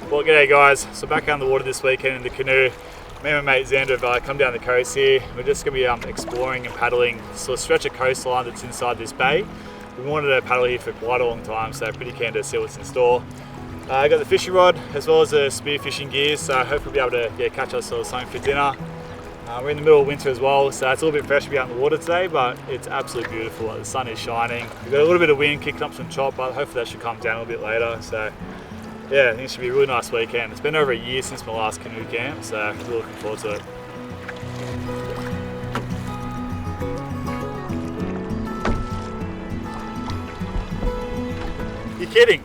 Well, g'day guys. So back out on the water this weekend in the canoe. Me and my mate Xander have come down the coast here. We're just going to be exploring and paddling sort of stretch of coastline that's inside this bay. We wanted to paddle here for quite a long time, so pretty keen to see what's in store. I got the fishing rod as well as the spearfishing gear, so hopefully we'll be able to catch ourselves something for dinner. We're in the middle of winter as well, so it's a little bit fresh to be out in the water today, but it's absolutely beautiful. The sun is shining. We've got a little bit of wind kicking up some chop, but hopefully that should come down a little bit later. So yeah, I think it should be a really nice weekend. It's been over a year since my last canoe camp, so we're looking forward to it. You're kidding?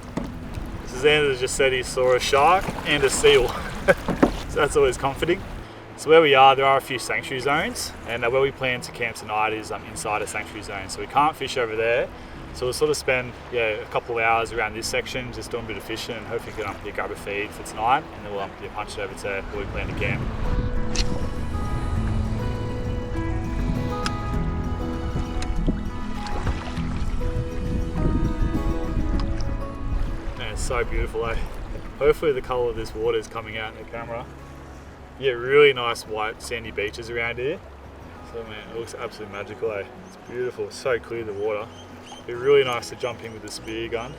Xander just said he saw a shark and a seal, so that's always comforting. So where we are, there are a few sanctuary zones, and where we plan to camp tonight is inside a sanctuary zone, so we can't fish over there. So we'll sort of spend a couple of hours around this section just doing a bit of fishing, and hopefully get grab a feed for tonight, and then we'll punch it over to where we plan to camp. Man, it's so beautiful, eh? Hopefully the colour of this water is coming out in the camera. Yeah, really nice white sandy beaches around here. So man, it looks absolutely magical, eh? It's beautiful, it's so clear the water. It'd be really nice to jump in with a spear gun.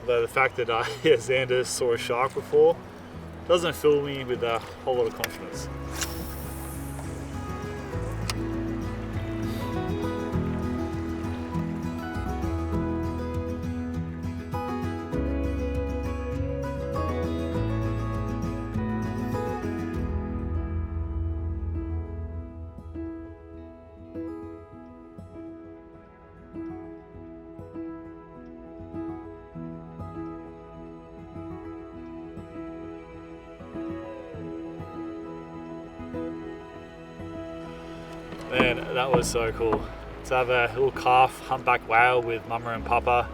Although the fact that Xander saw a shark before doesn't fill me with a whole lot of confidence. Man, that was so cool. To have a little calf humpback whale with mama and papa,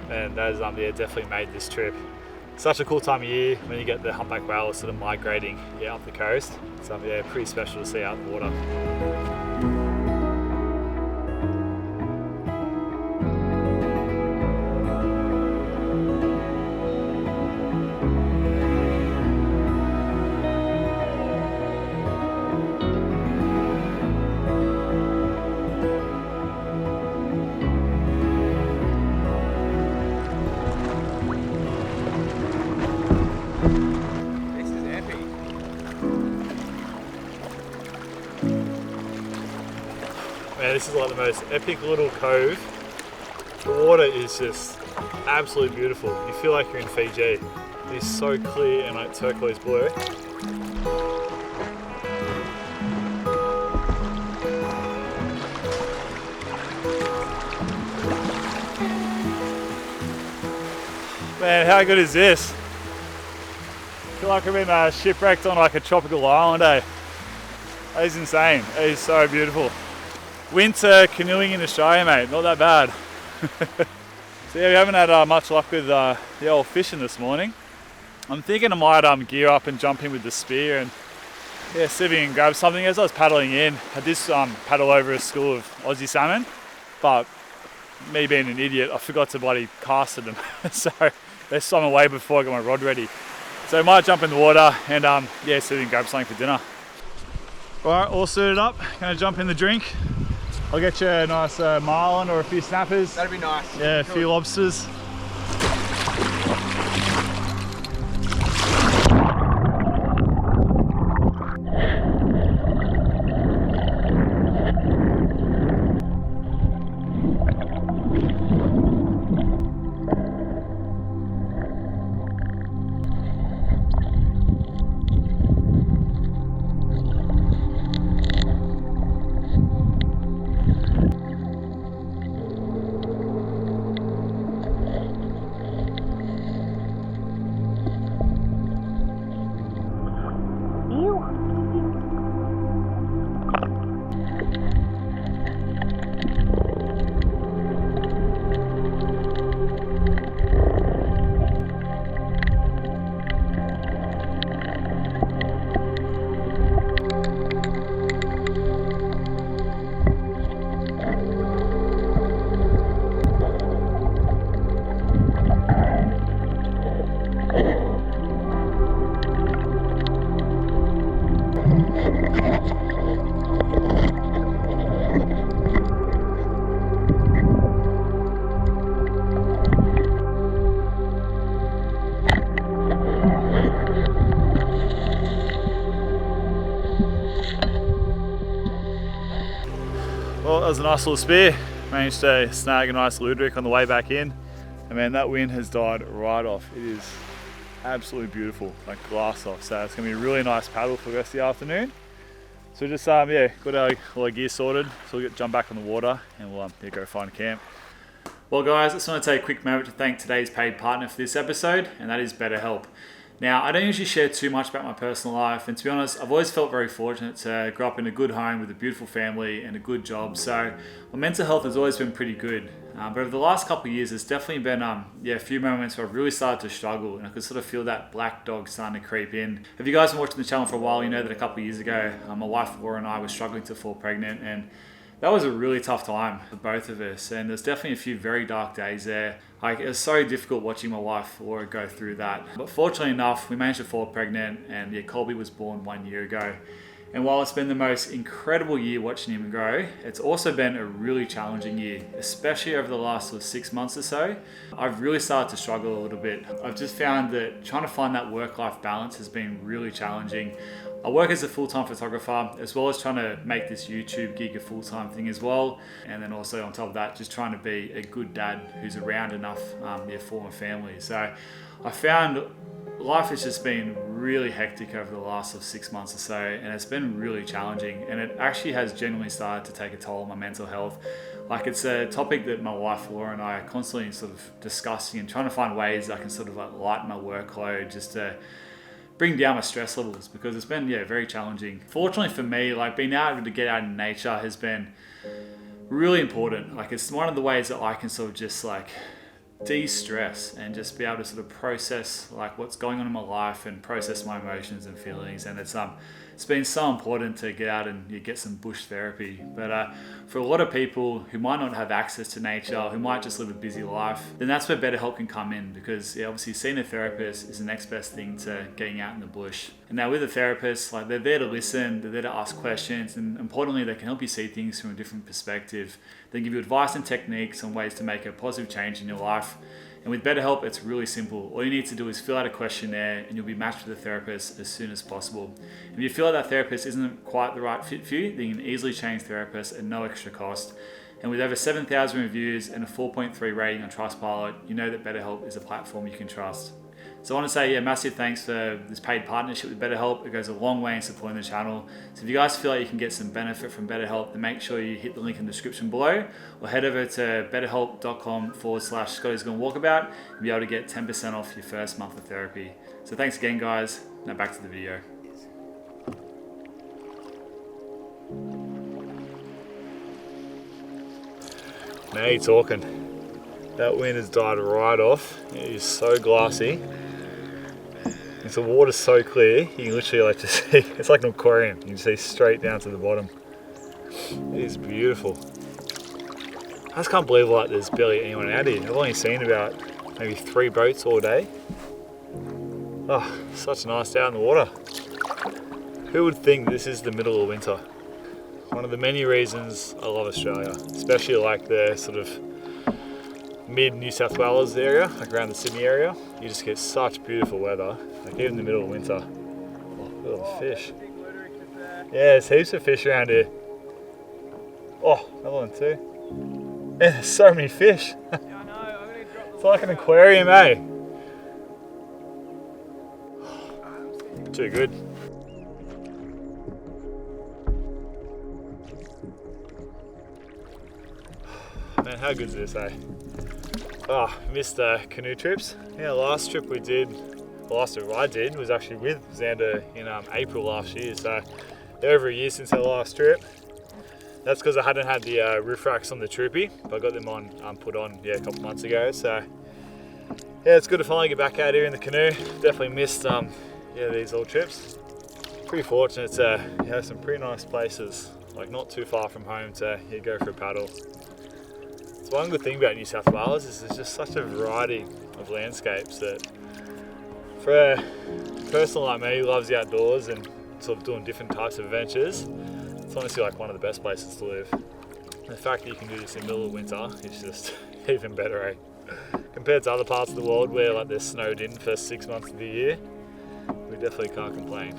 and that is definitely made this trip such a cool time of year when you get the humpback whale sort of migrating up the coast. So pretty special to see out in the water. Man, this is like the most epic little cove. The water is just absolutely beautiful. You feel like you're in Fiji. It is so clear and like turquoise blue. Man, how good is this? I feel like I've been shipwrecked on like a tropical island, eh? That is insane. It is so beautiful. Winter canoeing in Australia, mate, not that bad. So yeah, we haven't had much luck with the old fishing this morning. I'm thinking I might gear up and jump in with the spear and see if we can grab something. As I was paddling in, I did paddle over a school of Aussie salmon, but me being an idiot, I forgot to bloody cast at them. So they swam away before I got my rod ready. So I might jump in the water and see if we can grab something for dinner. Alright, all suited up, gonna jump in the drink. I'll get you a nice marlin or a few snappers. That'd be nice. Yeah, a few lobsters. was a nice little spear. Managed to snag a nice luderick on the way back in. And man, that wind has died right off. It is absolutely beautiful, like glass off. So it's gonna be a really nice paddle for the rest of the afternoon. So just yeah, got all our gear sorted. So we'll jump back on the water and we'll go find a camp. Well guys, I just want to take a quick moment to thank today's paid partner for this episode, and that is BetterHelp. Now, I don't usually share too much about my personal life, and to be honest, I've always felt very fortunate to grow up in a good home with a beautiful family and a good job, so my mental health has always been pretty good. But over the last couple of years, there's definitely been a few moments where I've really started to struggle, and I could sort of feel that black dog starting to creep in. If you guys been watching the channel for a while, you know that a couple of years ago, my wife Laura and I were struggling to fall pregnant, and that was a really tough time for both of us, and there's definitely a few very dark days there. Like, it was so difficult watching my wife Laura go through that. But fortunately enough, we managed to fall pregnant, and Colby was born 1 year ago. And while it's been the most incredible year watching him grow, it's also been a really challenging year, especially over the last 6 months or so. I've really started to struggle a little bit. I've just found that trying to find that work-life balance has been really challenging. I work as a full-time photographer, as well as trying to make this YouTube gig a full-time thing as well. And then also on top of that, just trying to be a good dad who's around enough for my family. So I found life has just been really hectic over the last 6 months or so, and it's been really challenging, and it actually has genuinely started to take a toll on my mental health. Like, it's a topic that my wife Laura and I are constantly sort of discussing and trying to find ways that I can sort of like lighten my workload, just to bring down my stress levels, because it's been very challenging. Fortunately for me, like, being able to get out in nature has been really important. Like, it's one of the ways that I can sort of just like de-stress and just be able to sort of process like what's going on in my life and process my emotions and feelings. And it's been so important to get out and get some bush therapy. But for a lot of people who might not have access to nature, who might just live a busy life, then that's where BetterHelp can come in, because obviously seeing a therapist is the next best thing to getting out in the bush. And now with a therapist, like, they're there to listen, they're there to ask questions, and importantly, they can help you see things from a different perspective. They give you advice and techniques on ways to make a positive change in your life. And with BetterHelp, it's really simple. All you need to do is fill out a questionnaire, and you'll be matched with a therapist as soon as possible. If you feel like that therapist isn't quite the right fit for you, then you can easily change therapists at no extra cost. And with over 7,000 reviews and a 4.3 rating on Trustpilot, you know that BetterHelp is a platform you can trust. So I want to say massive thanks for this paid partnership with BetterHelp. It goes a long way in supporting the channel. So if you guys feel like you can get some benefit from BetterHelp, then make sure you hit the link in the description below, or head over to betterhelp.com/Scotty's Gone Walkabout and be able to get 10% off your first month of therapy. So thanks again, guys. Now back to the video. Now you're talking. That wind has died right off. It is so glassy. And the water's so clear, you can literally like just see, it's like an aquarium. You can see straight down to the bottom. It is beautiful. I just can't believe like there's barely anyone out here. I've only seen about maybe 3 boats all day. Oh, such a nice day out in the water. Who would think this is the middle of winter? One of the many reasons I love Australia, especially like the sort of mid New South Wales area, like around the Sydney area. You just get such beautiful weather, like even in the middle of winter. Oh, look at all the fish. Yeah, there's heaps of fish around here. Oh, another one too. Man, there's so many fish. It's like an aquarium, eh? Too good. Man, how good is this, eh? Oh, missed canoe trips. Yeah, last trip I did was actually with Xander in April last year, so over a year since our last trip. That's because I hadn't had the roof racks on the Troopy, but I got them on put on a couple months ago. So yeah, it's good to finally get back out here in the canoe. Definitely missed these old trips. Pretty fortunate to have some pretty nice places, like not too far from home, to go for a paddle. It's one good thing about New South Wales is there's just such a variety of landscapes that for a person like me who loves the outdoors and sort of doing different types of adventures, it's honestly like one of the best places to live. And the fact that you can do this in the middle of winter is just even better, eh? Compared to other parts of the world where like they're snowed in for 6 months of the year, we definitely can't complain.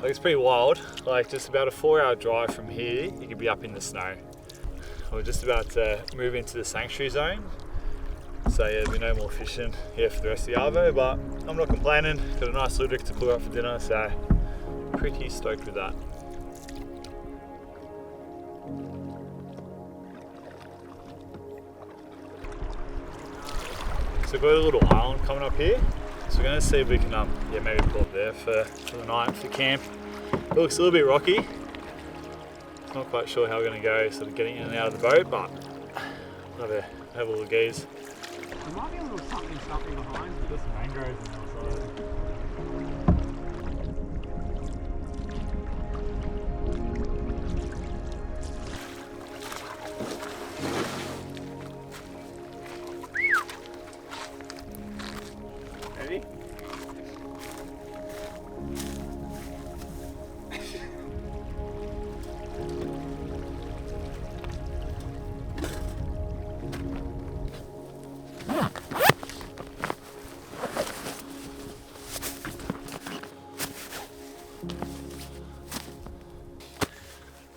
Like, it's pretty wild. Like, just about a 4-hour drive from here, you could be up in the snow. we're just about to move into the sanctuary zone. So yeah, there'll be no more fishing here for the rest of the arvo, but I'm not complaining. Got a nice little to cook up for dinner, so pretty stoked with that. So we've got a little island coming up here. So we're gonna see if we can maybe pull up there for the night for camp. It looks a little bit rocky. Not quite sure how we're gonna go sort of getting in and out of the boat, but we'll have a little gaze. There might be a little something behind you. There's some mangroves on the outside. Ready?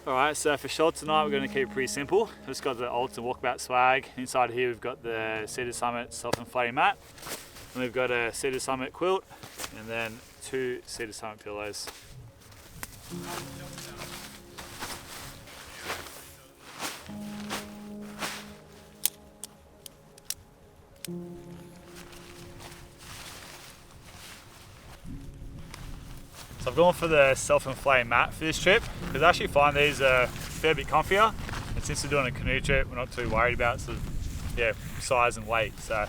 Alright, so for shot tonight we're going to keep it pretty simple. We've just got the Alts and Walkabout swag. Inside here we've got the Cedar Summit self-inflating mat. And we've got a Cedar Summit quilt and then 2 Cedar Summit pillows. So I've gone for the self-inflating mat for this trip because I actually find these a fair bit comfier, and since we're doing a canoe trip we're not too worried about sort of, size and weight. So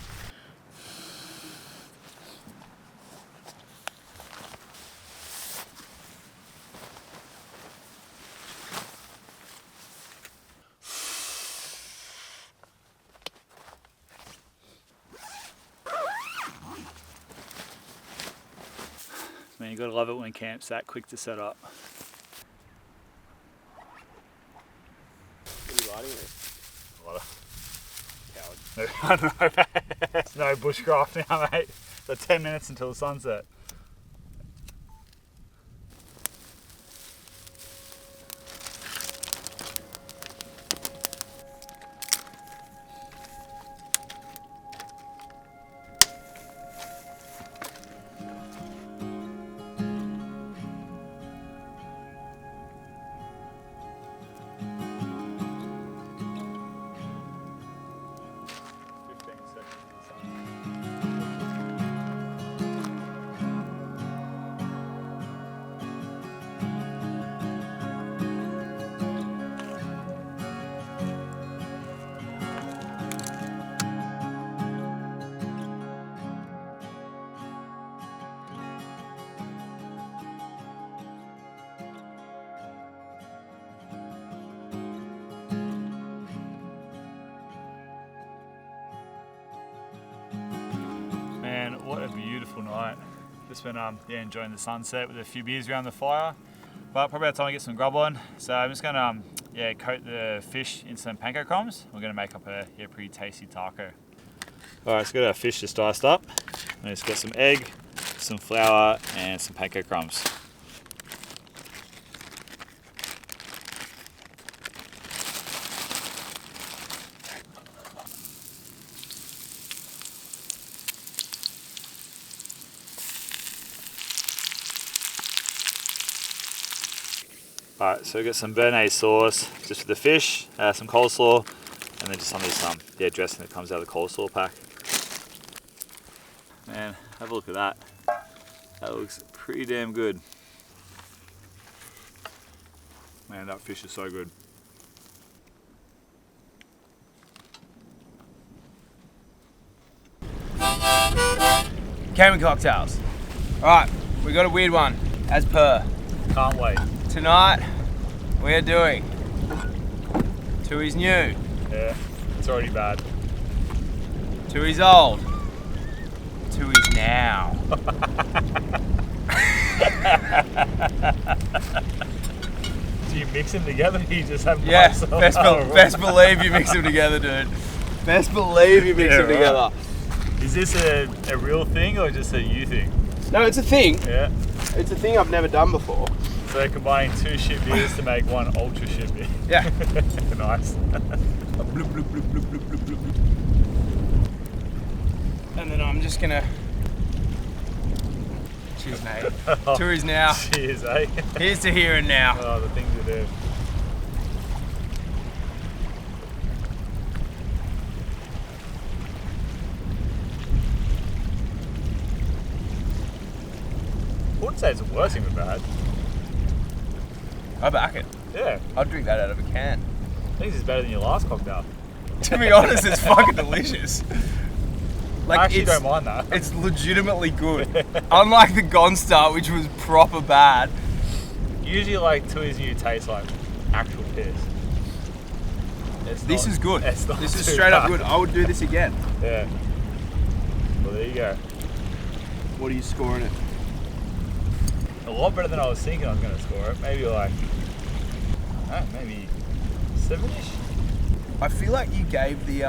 man, you gotta love it when camp's that quick to set up. What are you riding with? A lot of Coward. I don't know, it's no bushcraft now, mate. So 10 minutes until sunset. Man, what a beautiful night. Just been enjoying the sunset with a few beers around the fire. But probably about time to get some grub on. So I'm just gonna coat the fish in some panko crumbs. We're gonna make up a pretty tasty taco. Alright, so we've got our fish just diced up. And just got some egg, some flour and some panko crumbs. Alright, so we've got some béarnaise sauce just for the fish, some coleslaw, and then just some of this dressing that comes out of the coleslaw pack. Man, have a look at that. That looks pretty damn good. Man, that fish is so good. Camping cocktails. Alright, we got a weird one, as per. Can't wait. Tonight, we are doing Tooheys new, Yeah, it's already bad. Tooheys old, Tooheys now. Do you mix them together or you just have them Yeah, by themselves? best believe you mix them together, dude. Best believe you mix Yeah, them together. Is this a real thing or just a you thing? No, it's a thing. Yeah. It's a thing I've never done before. So they're combining 2 shit beers to make 1 ultra shit beer. Yeah. Nice. Bloop, bloop, bloop, bloop, bloop, bloop, bloop. And then I'm just gonna. Cheers, mate. Tour is now. Cheers, eh? Here's to here and now. Oh, the things we do. I wouldn't say it's the worst thing but bad. I back it. Yeah. I'd drink that out of a can. I think this is better than your last cocktail. To be honest, it's fucking delicious. Like, I actually don't mind that. It's legitimately good. Unlike the Gone Start, which was proper bad. Usually like Tui's you taste like actual piss. This is good. This is too straight up bad. good. I would do this again. Yeah. Well, there you go. What are you scoring it? A lot better than I was thinking I was going to score it. Maybe like, I don't know, maybe 7-ish? I feel like you gave the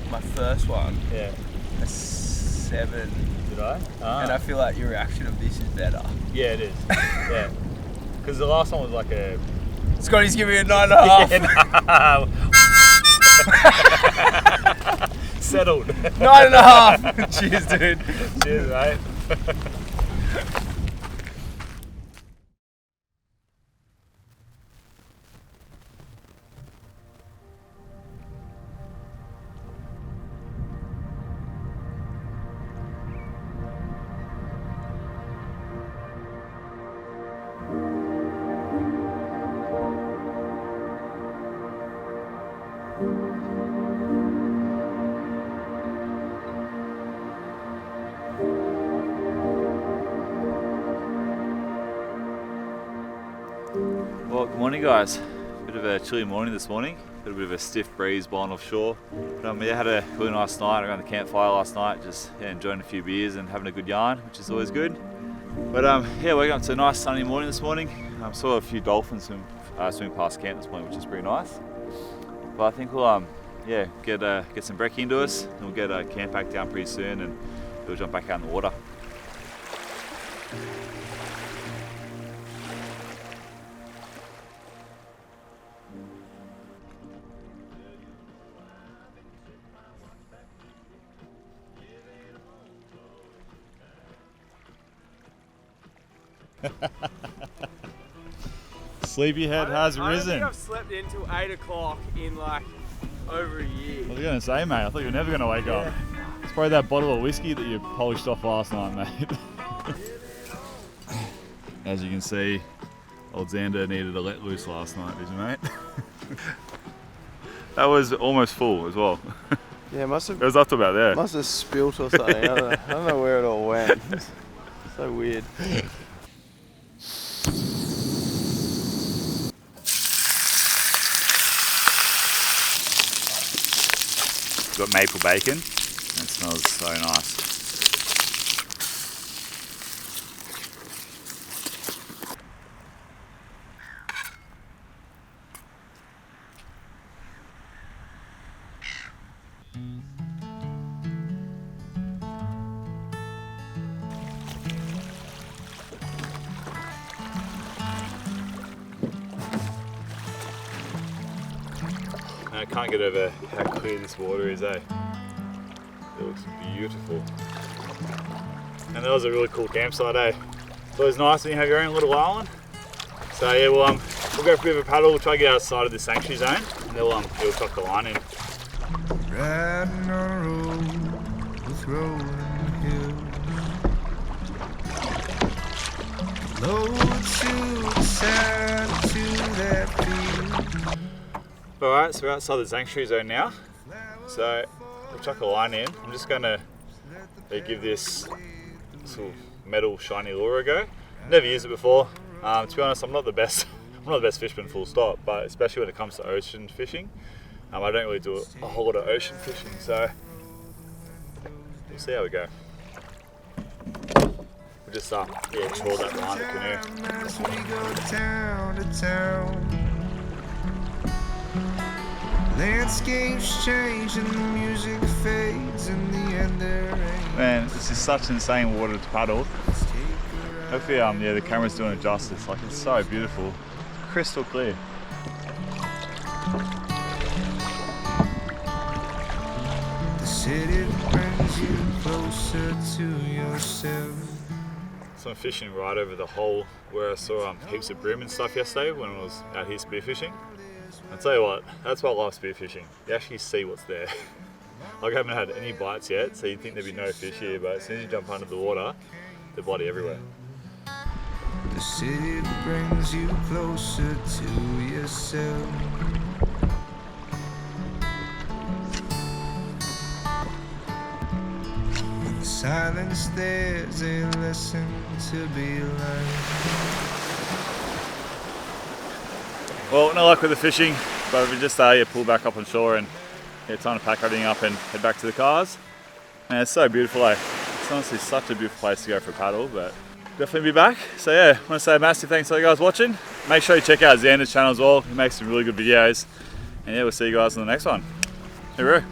my first one Yeah. a 7. Did I? And I feel like your reaction of this is better. Yeah, it is. Yeah. Because the last one was like a... Scotty's giving me a 9.5. Yeah, settled. 9.5. Cheers, dude. Cheers, mate. Well, good morning, guys. Bit of a chilly morning this morning. Got a bit of a stiff breeze blowing offshore. But yeah, had a really nice night around the campfire last night. Just enjoying a few beers and having a good yarn, which is always good. But yeah, waking up to a nice sunny morning this morning. Saw a few dolphins swimming past camp this morning, which is pretty nice. But I think we'll yeah, get some brekkie into us, and we'll get camp back down pretty soon, and we'll jump back out in the water. Sleepyhead has risen. I don't think I've slept until 8 o'clock in like over a year. I was going to say, mate, I thought you were never going to wake up. It's probably that bottle of whiskey that you polished off last night, mate. As you can see, old Xander needed a let loose last night, did you, mate? That was almost full as well. Yeah, must have. It was up to about there. Must have spilt or something. I don't know where it all went. It's so weird. Got maple bacon. It smells so nice. I can't get over how clear this water is, eh? It looks beautiful. And that was a really cool campsite, eh? So it's nice when you have your own little island. So yeah, we'll go for a bit of a paddle, we'll try to get outside of the sanctuary zone, and then we'll tuck the line in. Riding on a road with rolling hills. Low to the side to that field. Alright, so we're outside the sanctuary zone now. So we'll chuck a line in. I'm just gonna give this sort of metal shiny lure a go. Never used it before. To be honest, I'm not the best fisherman, full stop, but especially when it comes to ocean fishing. I don't really do a whole lot of ocean fishing, so we'll see how we go. We'll just chore that line at Canoe. As we go town to town. Landscapes change and the music fades. In the end there ain't. Man, this is such insane water to paddle. Hopefully, yeah, the camera's doing it justice. Like, it's so beautiful, crystal clear. The city brings you closer to yourself. So I'm fishing right over the hole where I saw heaps of bream and stuff yesterday when I was out here spearfishing. I'll tell you what, that's why I love spearfishing. You actually see what's there. Like, I haven't had any bites yet, so you'd think there'd be no fish here, but as soon as you jump under the water, they're bloody everywhere. The city brings you closer to yourself. In silence there's a lesson to be learned. Well, no luck with the fishing, but we just pull back up on shore and time to pack everything up and head back to the cars. And it's so beautiful, eh? It's honestly such a beautiful place to go for a paddle, but definitely be back. So yeah, I want to say a massive thanks to you guys watching. Make sure you check out Xander's channel as well. He makes some really good videos. And yeah, we'll see you guys in the next one. Hooroo.